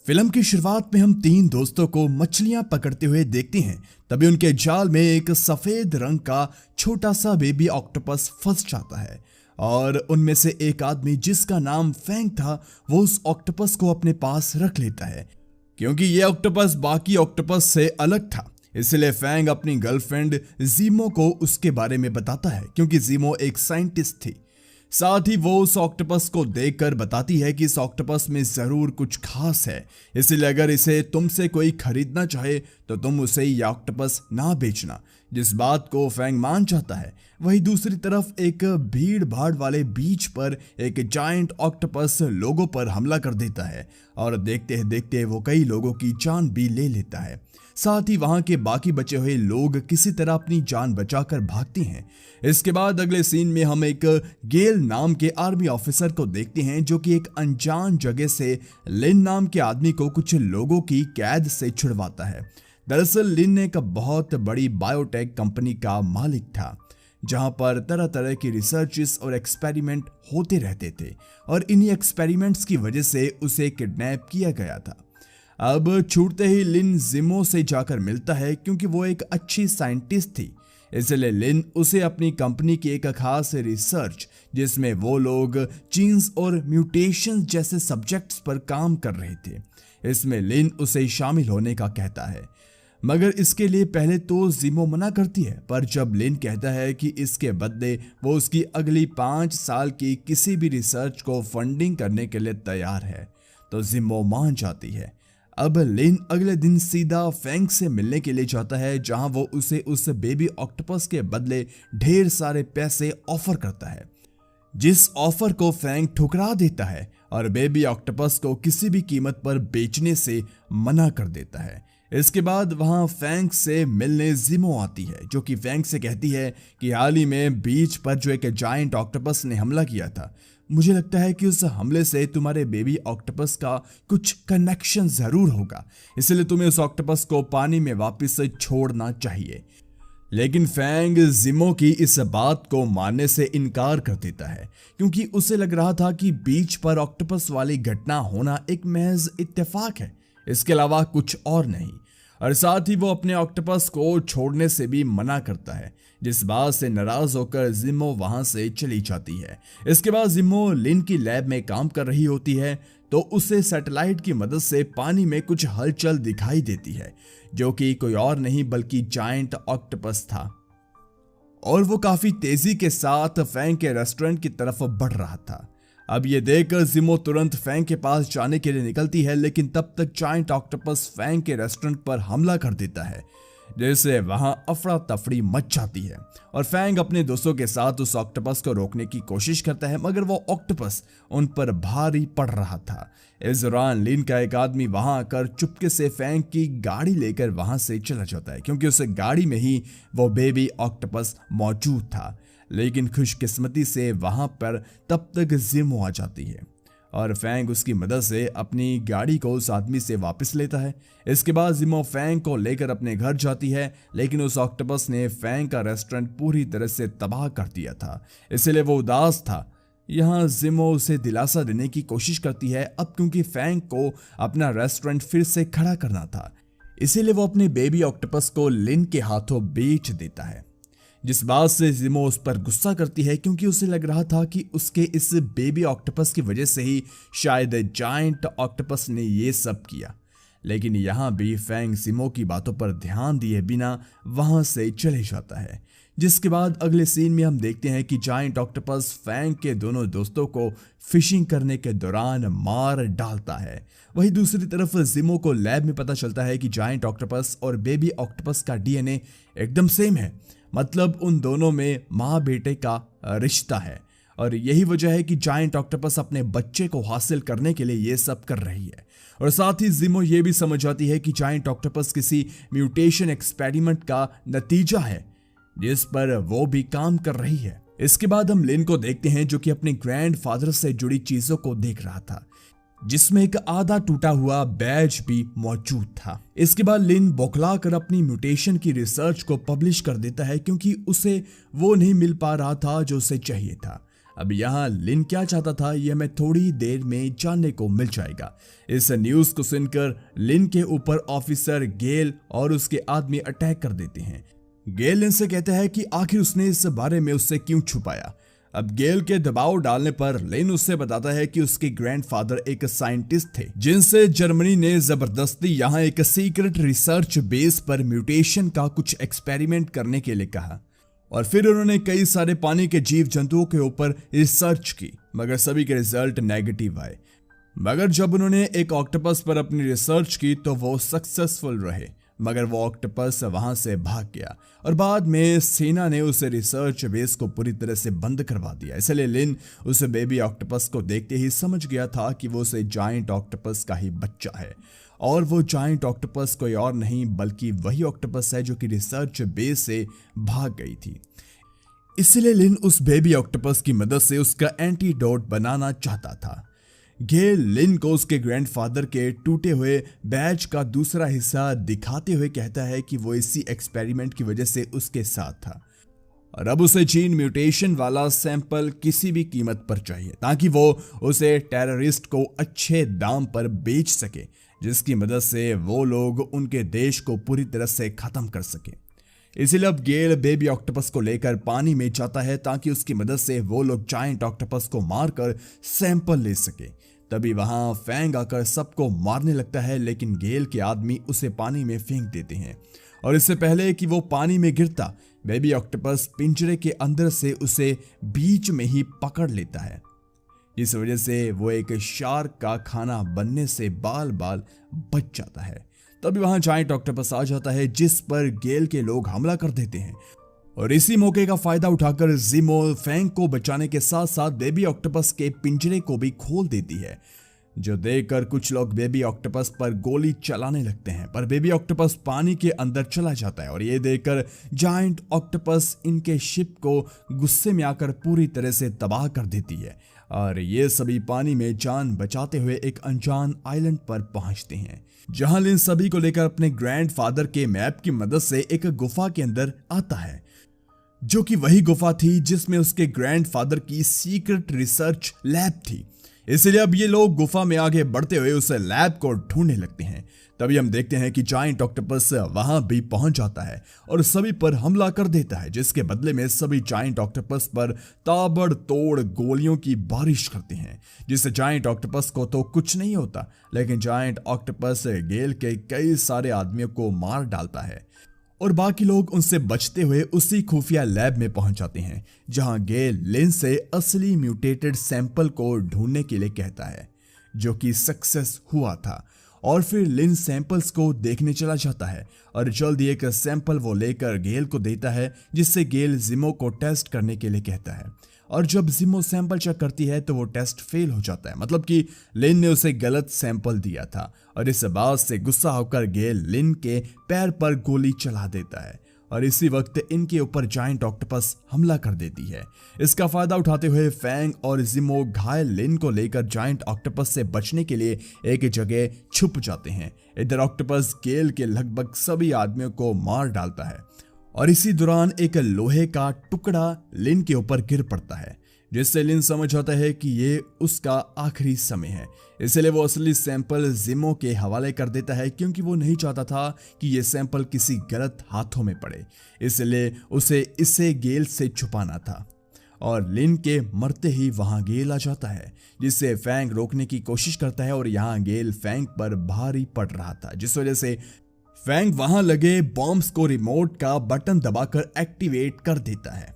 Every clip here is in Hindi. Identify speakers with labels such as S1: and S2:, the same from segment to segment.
S1: फिल्म की शुरुआत में हम तीन दोस्तों को मछलियां पकड़ते हुए देखते हैं। तभी उनके जाल में एक सफेद रंग का छोटा सा बेबी ऑक्टोपस फंस जाता है और उनमें से एक आदमी जिसका नाम फैंग था वो उस ऑक्टोपस को अपने पास रख लेता है। क्योंकि ये ऑक्टोपस बाकी ऑक्टोपस से अलग था, इसलिए फैंग अपनी गर्लफ्रेंड जीमो को उसके बारे में बताता है, क्योंकि जीमो एक साइंटिस्ट थी। साथ ही वो उस ऑक्टोपस को देखकर बताती है कि इस ऑक्टोपस में जरूर कुछ खास है, इसलिए अगर इसे तुमसे कोई खरीदना चाहे तो तुम उसे ये ऑक्टोपस ना बेचना। जिस बात को फैंग मान जाता है। वहीं दूसरी तरफ एक भीड़ भाड़ वाले बीच पर एक जायंट ऑक्टोपस लोगों पर हमला कर देता है और देखते देखते वो कई लोगों की जान भी ले लेता है। साथ ही वहां के बाकी बचे हुए लोग किसी तरह अपनी जान बचाकर भागते हैं। इसके बाद अगले सीन में हम एक गेल नाम के आर्मी ऑफिसर को देखते हैं जो कि एक अनजान जगह से लिन नाम के आदमी को कुछ लोगों की कैद से छुड़वाता है। दरअसल लिन एक बहुत बड़ी बायोटेक कंपनी का मालिक था जहां पर तरह तरह की रिसर्चेस और एक्सपेरिमेंट होते रहते थे और इन्हीं एक्सपेरिमेंट्स की वजह से उसे किडनैप किया गया था। अब छूटते ही लिन जिमो से जाकर मिलता है, क्योंकि वो एक अच्छी साइंटिस्ट थी, इसलिए लिन उसे अपनी कंपनी की एक खास रिसर्च जिसमें वो लोग जीन्स और म्यूटेशंस जैसे सब्जेक्ट्स पर काम कर रहे थे, इसमें लिन उसे शामिल होने का कहता है। मगर इसके लिए पहले तो जिमो मना करती है, पर जब लिन कहता है कि इसके बदले वो उसकी अगली 5 साल की किसी भी रिसर्च को फंडिंग करने के लिए तैयार है तो जिमो मान जाती है। अब लिन अगले दिन सीधा फैंग से मिलने के लिए जाता है, जहां वो उसे उस बेबी ऑक्टोपस के बदले ढेर सारे पैसे ऑफर करता है, जिस ऑफर को फैंग ठुकरा देता है और बेबी ऑक्टोपस को किसी भी कीमत पर बेचने से मना कर देता है। इसके बाद वहां फैंग से मिलने जिमो आती है, जो कि फैंग से कहती है कि हाल ही में बीच पर जो एक जायंट ऑक्टोपस ने हमला किया था, मुझे लगता है कि उस हमले से तुम्हारे बेबी ऑक्टोपस का कुछ कनेक्शन जरूर होगा, इसलिए तुम्हें उस ऑक्टोपस को पानी में वापस से छोड़ना चाहिए। लेकिन फैंग जिमो की इस बात को मानने से इनकार कर देता है, क्योंकि उसे लग रहा था कि बीच पर ऑक्टोपस वाली घटना होना एक महज इत्तेफाक है, इसके अलावा कुछ और नहीं। और साथ ही वो अपने ऑक्टोपस को छोड़ने से भी मना करता है, जिस बात से नाराज होकर जिमो वहां से चली जाती है। इसके बाद जिमो लिन की लैब में काम कर रही होती है तो उसे सैटेलाइट की मदद से पानी में कुछ हलचल दिखाई देती है, जो कि कोई और नहीं बल्कि जायंट ऑक्टोपस था और वो काफी तेजी के साथ फैंग के रेस्टोरेंट की तरफ बढ़ रहा था। अब ये देखकर जिमो तुरंत फैंग के पास जाने के लिए निकलती है, लेकिन तब तक जायंट ऑक्टोपस फैंग के रेस्टोरेंट पर हमला कर देता है, जिससे वहां अफरा तफरी मच जाती है और फैंग अपने दोस्तों के साथ उस ऑक्टोपस को रोकने की कोशिश करता है, मगर वो ऑक्टोपस उन पर भारी पड़ रहा था। इस दौरान लिन का एक आदमी वहां आकर चुपके से फैंग की गाड़ी लेकर वहां से चला जाता है, क्योंकि उस गाड़ी में ही वो बेबी ऑक्टोपस मौजूद था। लेकिन खुशकिस्मती से वहां पर तब तक जिमो आ जाती है और फैंग उसकी मदद से अपनी गाड़ी को उस आदमी से वापस लेता है। इसके बाद जिमो फैंग को लेकर अपने घर जाती है, लेकिन उस ऑक्टोपस ने फैंग का रेस्टोरेंट पूरी तरह से तबाह कर दिया था, इसलिए वो उदास था। यहाँ जिमो उसे दिलासा देने की कोशिश करती है, अब क्योंकि फैंग को अपना रेस्टोरेंट फिर से खड़ा करना था, इसीलिए वो अपने बेबी ऑक्टोपस को लिन के हाथों बेच देता है, जिस बात से जिमो उस पर गुस्सा करती है, क्योंकि उसे लग रहा था कि उसके इस बेबी ऑक्टोपस की वजह से ही शायद जायंट ऑक्टोपस ने ये सब किया। लेकिन यहाँ भी फैंग जिमो की बातों पर ध्यान दिए बिना वहां से चले जाता है। जिसके बाद अगले सीन में हम देखते हैं कि जायंट ऑक्टोपस फैंग के दोनों दोस्तों को फिशिंग करने के दौरान मार डालता है। वहीं दूसरी तरफ जिमो को लैब में पता चलता है कि जायंट ऑक्टोपस और बेबी ऑक्टोपस का डीएनए एकदम सेम है, मतलब उन दोनों में माँ बेटे का रिश्ता है और यही वजह है कि जायंट ऑक्टोपस अपने बच्चे को हासिल करने के लिए ये सब कर रही है। और साथ ही जिमो ये भी समझ जाती है कि जायंट ऑक्टोपस किसी म्यूटेशन एक्सपेरिमेंट का नतीजा है जिस पर वो भी काम कर रही है। इसके बाद हम लिन को देखते हैं, जो कि अपने ग्रैंडफादर से जुड़ी चीजों को देख रहा था, जिसमें एक आधा टूटा हुआ बैज भी मौजूद था। इसके बाद लिन बौखला कर अपनी म्यूटेशन की रिसर्च को पब्लिश कर देता है, क्योंकि उसे वो नहीं मिल पा रहा था जो उसे चाहिए था। अब यहाँ लिन क्या चाहता था ये हमें थोड़ी देर में जानने को मिल जाएगा। इस न्यूज को सुनकर लिन के ऊपर ऑफिसर गेल और उसके आदमी अटैक कर देते हैं। गेल लिन से कहता है कि आखिर उसने इस बारे में उससे क्यों छुपाया। अब गेल के दबाव डालने पर लिन उससे बताता है कि उसके ग्रैंडफादर एक साइंटिस्ट थे जिनसे जर्मनी ने जबरदस्ती यहाँ एक सीक्रेट रिसर्च बेस पर म्यूटेशन का कुछ एक्सपेरिमेंट करने के लिए कहा, और फिर उन्होंने कई सारे पानी के जीव जंतुओं के ऊपर रिसर्च की, मगर सभी के रिजल्ट नेगेटिव आए। मगर जब उन्होंने एक ऑक्टोपस पर अपनी रिसर्च की तो वो सक्सेसफुल रहे, मगर वो ऑक्टोपस वहां से भाग गया और बाद में सेना ने उस रिसर्च बेस को पूरी तरह से बंद करवा दिया। इसलिए लिन उस बेबी ऑक्टोपस को देखते ही समझ गया था कि वो उस जायंट ऑक्टोपस का ही बच्चा है, और वो जायंट ऑक्टोपस कोई और नहीं बल्कि वही ऑक्टोपस है जो कि रिसर्च बेस से भाग गई थी। इसलिए लिन उस बेबी ऑक्टोपस की मदद से उसका एंटीडोट बनाना चाहता था। गेल लिन को उसके ग्रैंडफादर के टूटे हुए बैज का दूसरा हिस्सा दिखाते हुए कहता है कि वो इसी एक्सपेरिमेंट की वजह से उसके साथ था, और अब उसे जीन म्यूटेशन वाला सैंपल किसी भी कीमत पर चाहिए ताकि वो उसे टेररिस्ट को अच्छे दाम पर बेच सके, जिसकी मदद से वो लोग उनके देश को पूरी तरह से खत्म कर सके। इसीलिए अब गेल बेबी ऑक्टोपस को लेकर पानी में जाता है ताकि उसकी मदद से वो लोग जायंट ऑक्टोपस को मारकर सैंपल ले सके। तभी वहां फैंग आकर सबको मारने लगता है, लेकिन गेल के आदमी उसे पानी में फेंक देते हैं, और इससे पहले कि वो पानी में गिरता बेबी ऑक्टोपस पिंजरे के अंदर से उसे बीच में ही पकड़ लेता है। इस वजह से वो एक शार्क का खाना बनने से बाल बाल बच जाता है। तभी वहां जायंट ऑक्टोपस आ जाता है जिस पर गेल के लोग हमला कर देते हैं, और इसी मौके का फायदा उठाकर जिमो फैंग को बचाने के साथ साथ बेबी ऑक्टोपस के पिंजरे को भी खोल देती है, जो देखकर कुछ लोग बेबी ऑक्टोपस पर गोली चलाने लगते हैं, पर बेबी ऑक्टोपस पानी के अंदर चला जाता है, और ये देखकर जायंट ऑक्टोपस इनके शिप को गुस्से में आकर पूरी तरह से तबाह कर देती है, और ये सभी पानी में जान बचाते हुए एक अनजान आइलैंड पर पहुंचते हैं, जहां लिन सभी को लेकर अपने ग्रैंडफादर के मैप की मदद से एक गुफा के अंदर आता है, जो कि वही गुफा थी जिसमें उसके ग्रैंडफादर की सीक्रेट रिसर्च लैब थी। इसलिए अब ये लोग गुफा में आगे बढ़ते हुए उस लैब को ढूंढने लगते हैं। तभी हम देखते हैं कि जायंट ऑक्टोपस वहां भी पहुंच जाता है और सभी पर हमला कर देता है, जिसके बदले में सभी जायंट ऑक्टोपस पर ताबड़तोड़ गोलियों की बारिश करते हैं, जिससे जायंट ऑक्टोपस को तो कुछ नहीं होता, लेकिन जायंट ऑक्टोपस गेल के कई सारे आदमियों को मार डालता है, और बाकी लोग उनसे बचते हुए उसी खुफिया लैब में पहुंच जाते हैं, जहां गेल लिन से असली म्यूटेटेड सैंपल को ढूंढने के लिए कहता है, जो कि सक्सेस हुआ था। और फिर लिन सैंपल्स को देखने चला जाता है और जल्द ही एक सैंपल वो लेकर गेल को देता है, जिससे गेल जिमो को टेस्ट करने के लिए कहता है, और जब जिमो सैंपल चेक करती है तो वो टेस्ट फेल हो जाता है, मतलब कि लिन ने उसे गलत सैंपल दिया था, और इस बात से गुस्सा होकर गेल लिन के पैर पर गोली चला देता है, और इसी वक्त इनके ऊपर जायंट ऑक्टोपस हमला कर देती है। इसका फायदा उठाते हुए फैंग और जिमो घायल लिन को लेकर जायंट ऑक्टोपस से बचने के लिए एक जगह छुप जाते हैं। इधर ऑक्टोपस गेल के लगभग सभी आदमियों को मार डालता है, और इसी दौरान एक लोहे का टुकड़ा लिन के ऊपर गिर पड़ता है, जिससे लिन समझ जाता है कि ये उसका आखिरी समय है। इसलिए वो असली सैंपल जिमो के हवाले कर देता है, क्योंकि वो नहीं चाहता था कि ये सैंपल किसी गलत हाथों में पड़े, इसलिए उसे इसे गेल से छुपाना था। और लिन के मरते ही वहां गेल आ जाता है, जिससे फैंग रोकने की कोशिश करता है, और यहाँ गेल फैंग पर भारी पड़ रहा था, जिस वजह से फैंग वहां लगे बॉम्ब्स को रिमोट का बटन दबाकर एक्टिवेट कर देता है,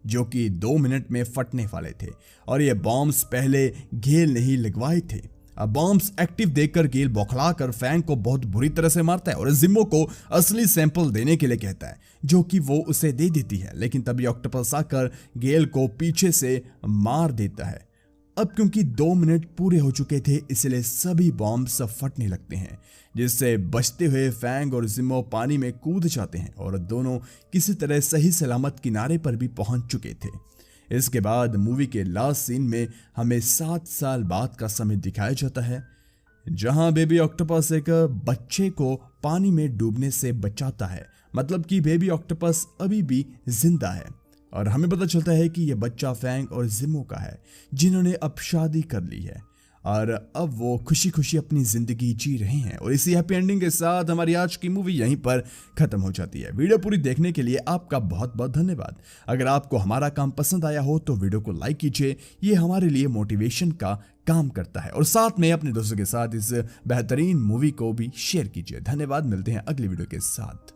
S1: जो कि 2 मिनट में फटने वाले थे, और ये बॉम्ब्स पहले गेल ने ही लगवाए थे। अब बॉम्ब्स एक्टिव देखकर गेल बौखलाकर फैंग को बहुत बुरी तरह से मारता है और जिमो को असली सैंपल देने के लिए कहता है, जो कि वो उसे दे देती है, लेकिन तभी ऑक्टोपस आकर गेल को पीछे से मार देता है। अब क्योंकि 2 मिनट पूरे हो चुके थे, इसलिए सभी बॉम्ब्स फटने लगते हैं, जिससे बचते हुए फैंग और जिमो पानी में कूद जाते हैं, और दोनों किसी तरह सही सलामत किनारे पर भी पहुंच चुके थे। इसके बाद मूवी के लास्ट सीन में हमें 7 साल बाद का समय दिखाया जाता है, जहां बेबी ऑक्टोपस एक बच्चे को पानी में डूबने से बचाता है, मतलब कि बेबी ऑक्टोपस अभी भी जिंदा है, और हमें पता चलता है कि यह बच्चा फैंग और जिमो का है, जिन्होंने अब शादी कर ली है और अब वो खुशी खुशी अपनी जिंदगी जी रहे हैं। और इसी हैप्पी एंडिंग के साथ हमारी आज की मूवी यहीं पर खत्म हो जाती है। वीडियो पूरी देखने के लिए आपका बहुत बहुत धन्यवाद। अगर आपको हमारा काम पसंद आया हो तो वीडियो को लाइक कीजिए, ये हमारे लिए मोटिवेशन का काम करता है। और साथ में अपने दोस्तों के साथ इस बेहतरीन मूवी को भी शेयर कीजिए। धन्यवाद, मिलते हैं अगली वीडियो के साथ।